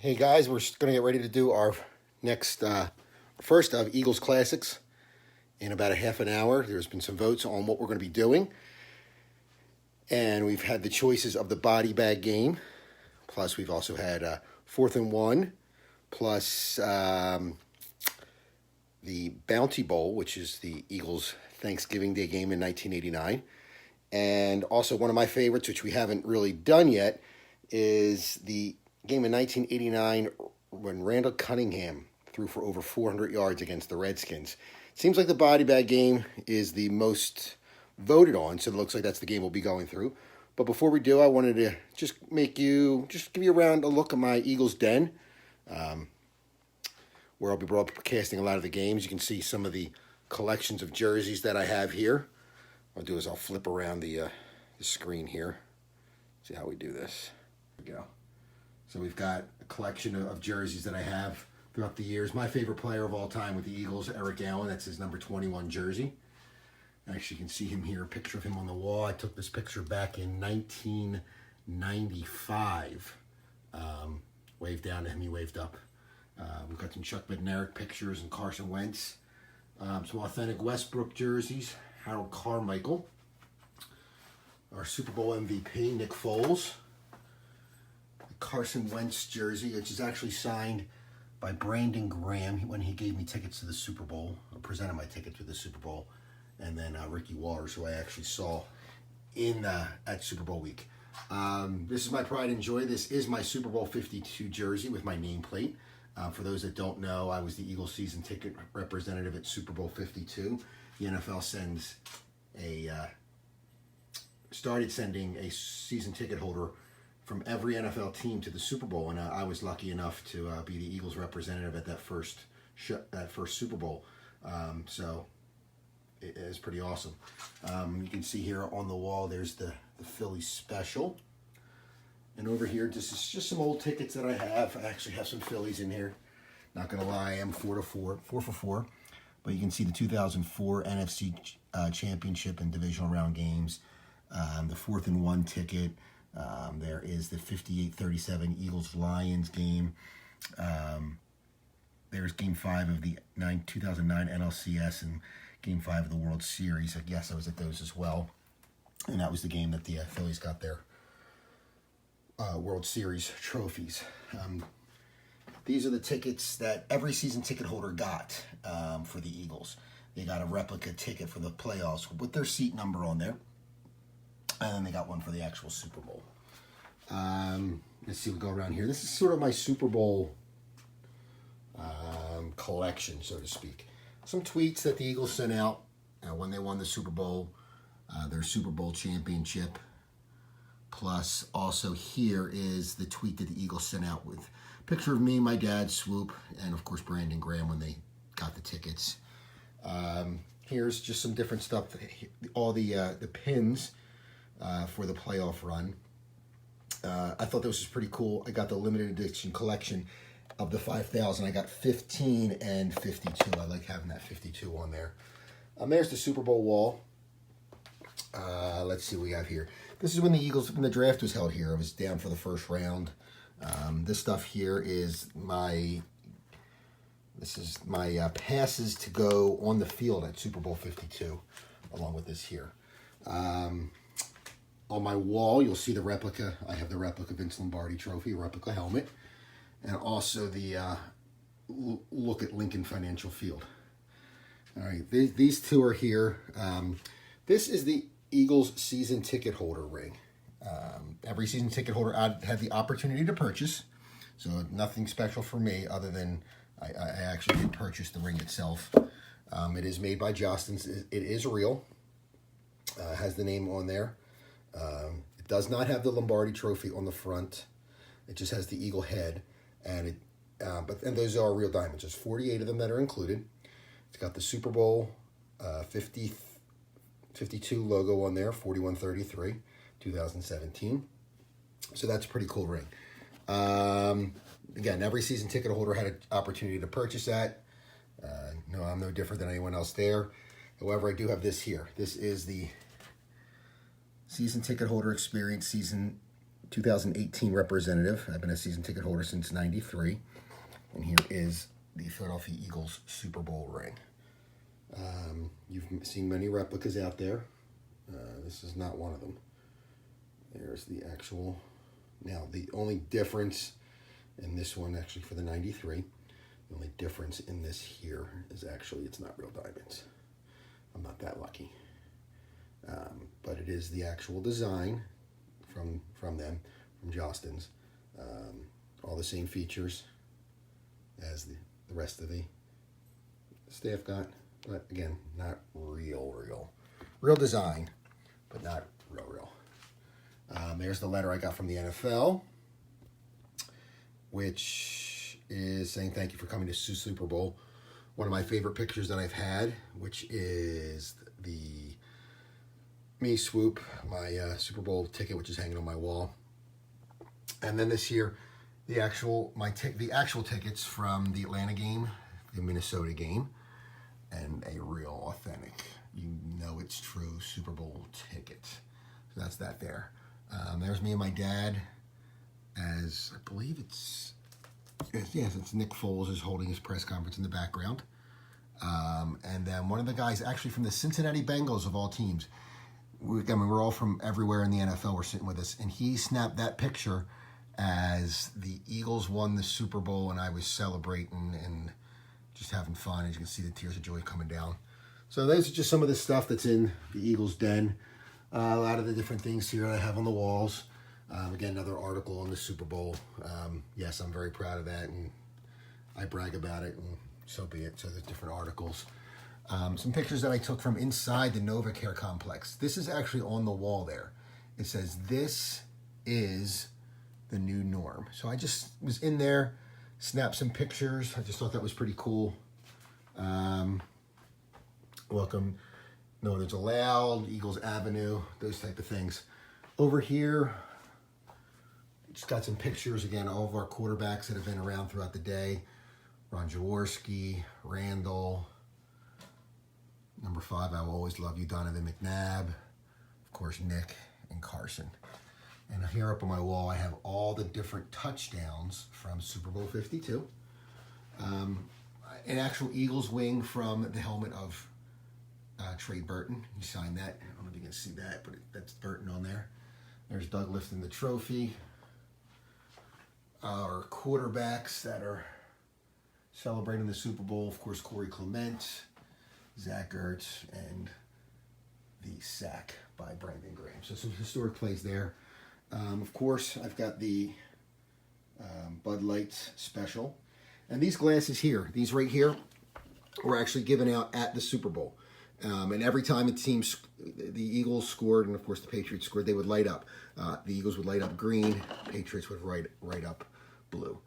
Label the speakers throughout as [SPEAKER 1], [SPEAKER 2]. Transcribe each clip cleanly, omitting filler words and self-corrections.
[SPEAKER 1] Hey guys, we're going to get ready to do our next, first of Eagles Classics in about a half an hour. There's been some votes on what we're going to be doing. And we've had the choices of the body bag game. Plus, we've also had 4th and 1. Plus, the Bounty Bowl, which is the Eagles Thanksgiving Day game in 1989. And also one of my favorites, which we haven't really done yet, is the game in 1989 when Randall Cunningham threw for over 400 yards against the Redskins. Seems like the body bag game is the most voted on, so it looks like that's the game we'll be going through. But before we do, I wanted to just give you a look at my Eagles Den, where I'll be broadcasting a lot of the games. You can see some of the collections of jerseys that I have here. What I'll do is I'll flip around the screen here. See how we do this. There we go. So we've got a collection of jerseys that I have throughout the years. My favorite player of all time with the Eagles, Eric Allen. That's his number 21 jersey. Actually, you can see him here, a picture of him on the wall. I took this picture back in 1995. Waved down to him, he waved up. We've got some Chuck Bednarik pictures and Carson Wentz. Some authentic Westbrook jerseys. Harold Carmichael. Our Super Bowl MVP, Nick Foles. Carson Wentz jersey, which is actually signed by Brandon Graham when he gave me tickets to the Super Bowl, or presented my ticket to the Super Bowl, and then Ricky Watters, who I actually saw at Super Bowl week. This is my pride and joy. This is my Super Bowl 52 jersey with my nameplate. For those that don't know, I was the Eagles season ticket representative at Super Bowl 52. The NFL started sending a season ticket holder from every NFL team to the Super Bowl, and I was lucky enough to be the Eagles representative at that first Super Bowl. So it is pretty awesome. You can see here on the wall, there's the Philly special, and over here, this is just some old tickets that I have. I actually have some Phillies in here. Not gonna lie, I am 4 for 4. But you can see the 2004 NFC Championship and divisional round games, the 4th and 1 ticket. There is the 58-37 Eagles-Lions game. There's Game 5 of the 2009 NLCS and Game 5 of the World Series. I guess I was at those as well. And that was the game that the Phillies got their World Series trophies. These are the tickets that every season ticket holder got for the Eagles. They got a replica ticket for the playoffs with their seat number on there. And then they got one for the actual Super Bowl. Let's see, we'll go around here. This is sort of my Super Bowl collection, so to speak. Some tweets that the Eagles sent out when they won the Super Bowl, their Super Bowl championship. Plus, also here is the tweet that the Eagles sent out with a picture of me, my dad, Swoop, and of course Brandon Graham when they got the tickets. Here's just some different stuff. All the pins for the playoff run. I thought this was pretty cool. I got the limited edition collection of the 5,000. I got 15 and 52. I like having that 52 on there. There's the Super Bowl wall. Let's see what we have here. This is when the draft was held here. I was down for the first round. This stuff here is my passes to go on the field at Super Bowl 52, along with this here. On my wall, you'll see the replica. I have the replica Vince Lombardi trophy, replica helmet, and also the look at Lincoln Financial Field. All right, these two are here. This is the Eagles season ticket holder ring. Every season ticket holder I had the opportunity to purchase, so nothing special for me other than I actually did purchase the ring itself. It is made by Jostens. It is real. Has the name on there. It does not have the Lombardi trophy on the front. It just has the Eagle head, and those are real diamonds. There's 48 of them that are included. It's got the Super Bowl 52 logo on there, 4133, 2017. So that's a pretty cool ring. Again, every season ticket holder had an opportunity to purchase that. No, I'm no different than anyone else there. However, I do have this here. This is the season ticket holder experience season 2018 representative. I've been a season ticket holder since '93. And here is the Philadelphia Eagles Super Bowl ring. You've seen many replicas out there. This is not one of them. There's the actual. Now, the only difference in this one, actually for the '93, the only difference in this here is actually it's not real diamonds. I'm not that lucky. But it is the actual design from them, from Jostens. All the same features as the rest of the staff got. But again, not real design, but not real. There's the letter I got from the NFL, which is saying thank you for coming to Super Bowl. One of my favorite pictures that I've had, which is the me swoop, my Super Bowl ticket, which is hanging on my wall. And then this year, the actual tickets from the Atlanta game, the Minnesota game, and a real authentic, you know it's true Super Bowl ticket. So that's that there. There's me and my dad, as I believe it's Nick Foles is holding his press conference in the background. And then one of the guys actually from the Cincinnati Bengals of all teams. We're all from everywhere in the NFL. We're sitting with us, and he snapped that picture as the Eagles won the Super Bowl, and I was celebrating and just having fun. As you can see, the tears of joy coming down. So those are just some of the stuff that's in the Eagles den. A lot of the different things here I have on the walls. Again, another article on the Super Bowl. Yes, I'm very proud of that, and I brag about it, and so be it. So there's different articles. Some pictures that I took from inside the NovaCare complex. This is actually on the wall there. It says, "This is the new norm." So I just was in there, snapped some pictures. I just thought that was pretty cool. Welcome, no one's allowed, Eagles Avenue, those type of things. Over here, just got some pictures, again, all of our quarterbacks that have been around throughout the day. Ron Jaworski, Randall, number 5, I Will Always Love You, Donovan McNabb, of course, Nick and Carson. And here up on my wall, I have all the different touchdowns from Super Bowl 52. An actual Eagles wing from the helmet of Trey Burton. He signed that. I don't know if you can see that, but that's Burton on there. There's Doug lifting the trophy. Our quarterbacks that are celebrating the Super Bowl, of course, Corey Clement, Zach Ertz, and the sack by Brandon Graham. So some historic plays there. Of course, I've got the Bud Light special. And these glasses here, these right here, were actually given out at the Super Bowl. And every time the Eagles scored, and of course the Patriots scored, they would light up. The Eagles would light up green, Patriots would light up blue.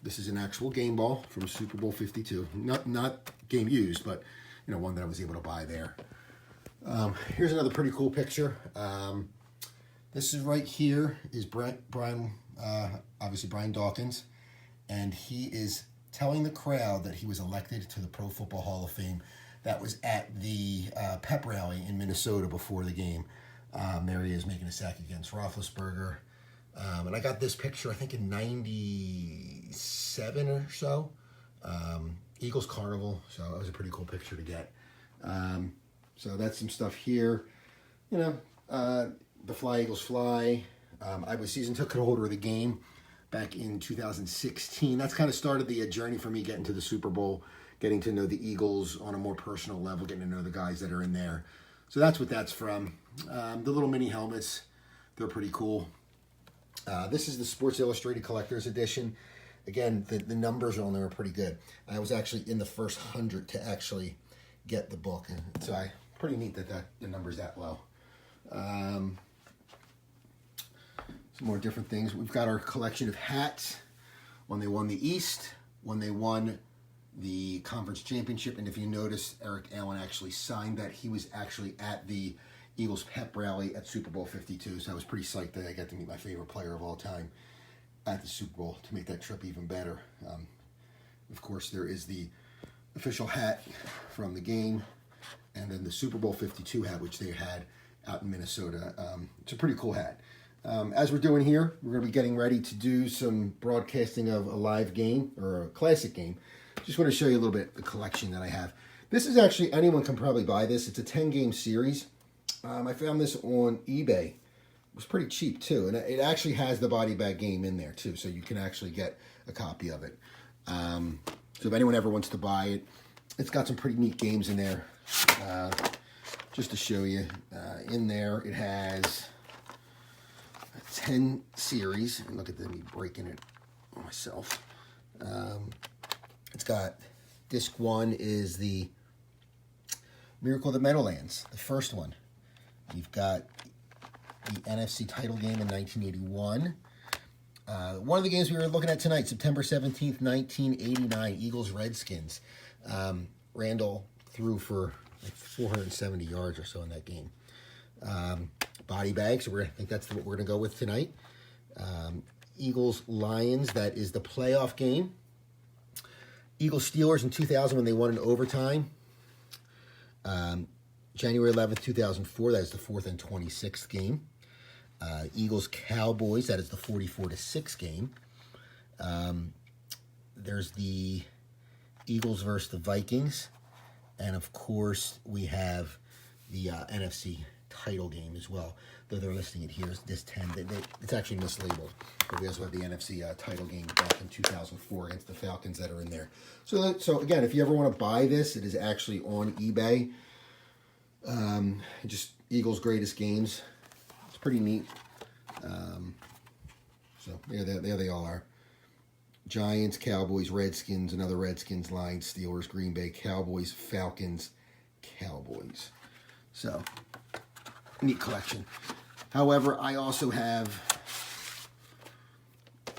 [SPEAKER 1] This is an actual game ball from Super Bowl 52. Not game used, but one that I was able to buy there. Here's another pretty cool picture. This is right here is Brian Dawkins, and he is telling the crowd that he was elected to the Pro Football Hall of Fame. That was at the pep rally in Minnesota before the game. There he is making a sack against Roethlisberger. And I got this picture, I think in '97 or so. Eagles Carnival, so that was a pretty cool picture to get. So that's some stuff here. The Fly Eagles Fly. I was season ticket holder of the game back in 2016. That's kind of started the journey for me getting to the Super Bowl, getting to know the Eagles on a more personal level, getting to know the guys that are in there. So that's what that's from. The little mini helmets, they're pretty cool. This is the Sports Illustrated Collector's Edition. Again, the numbers on there are pretty good. I was actually in the first 100 to actually get the book. And so pretty neat that the number's that low. Some more different things. We've got our collection of hats. When they won the East, when they won the conference championship, and if you notice, Eric Allen actually signed that. He was actually at the Eagles pep rally at Super Bowl 52, so I was pretty psyched that I got to meet my favorite player of all time at the Super Bowl to make that trip even better. Of course, there is the official hat from the game, and then the Super Bowl 52 hat, which they had out in Minnesota. It's a pretty cool hat. As we're doing here, we're going to be getting ready to do some broadcasting of a live game or a classic game. Just want to show you a little bit the collection that I have. This is actually, anyone can probably buy this. It's a 10-game series. I found this on eBay. It was pretty cheap too, and it actually has the body bag game in there too, so you can actually get a copy of it. So if anyone ever wants to buy it, it's got some pretty neat games in there. Just to show you, in there it has 10 series. And look at me breaking it myself. It's got disc 1 is the Miracle of the Meadowlands, the first one. You've got the NFC title game in 1981. One of the games we were looking at tonight, September 17th, 1989, Eagles-Redskins. Randall threw for like 470 yards or so in that game. Body bag, so I think that's what we're going to go with tonight. Eagles-Lions, that is the playoff game. Eagles-Steelers in 2000 when they won in overtime. January 11th, 2004, that is the 4th and 26th game. Eagles-Cowboys, that is the 44-6 game. There's the Eagles versus the Vikings. And, of course, we have the NFC title game as well. Though they're listing it here as this 10. It's actually mislabeled. But we also have the NFC title game back in 2004 against the Falcons that are in there. So again, if you ever want to buy this, it is actually on eBay. Just Eagles' greatest games. It's pretty neat. So there they all are. Giants, Cowboys, Redskins, another Redskins, Lions, Steelers, Green Bay, Cowboys, Falcons, Cowboys. So, neat collection. However, I also have,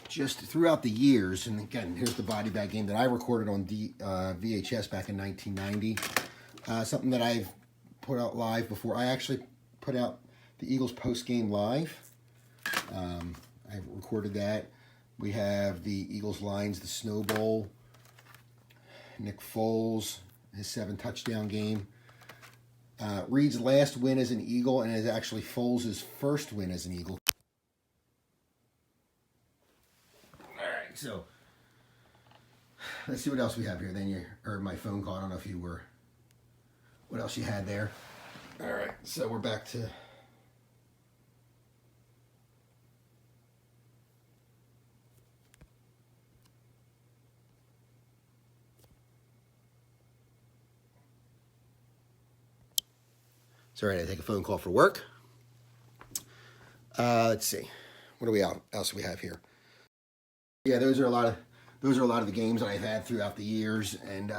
[SPEAKER 1] just throughout the years, and again, here's the body bag game that I recorded on VHS back in 1990. Something that I've put out live before. I actually put out the Eagles post-game live. I recorded that. We have the Eagles-Lions, the Snow Bowl. Nick Foles, his 7-touchdown game. Reed's last win as an Eagle, and is actually Foles' first win as an Eagle. All right, so let's see what else we have here. Then you heard my phone call. I don't know if you were, what else you had there. All right, so we're back to sorry, I take a phone call for work. Let's see, what do we else we have here? Yeah, those are a lot of the games that I've had throughout the years, and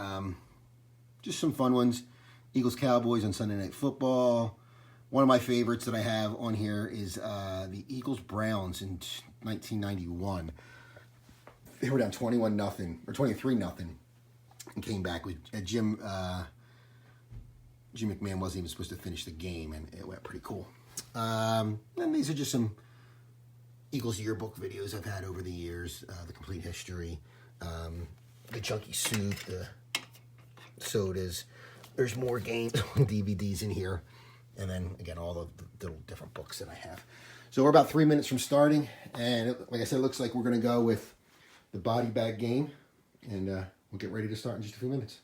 [SPEAKER 1] just some fun ones. Eagles Cowboys on Sunday Night Football. One of my favorites that I have on here is the Eagles Browns in 1991. They were down 21-0 or 23-0, and came back with Jim McMahon wasn't even supposed to finish the game, and it went pretty cool. And these are just some Eagles yearbook videos I've had over the years, the complete history, the chunky soup, the sodas. There's more games on DVDs in here, and then, again, all the little different books that I have. So we're about 3 minutes from starting, and like I said, it looks like we're going to go with the body bag game, and we'll get ready to start in just a few minutes.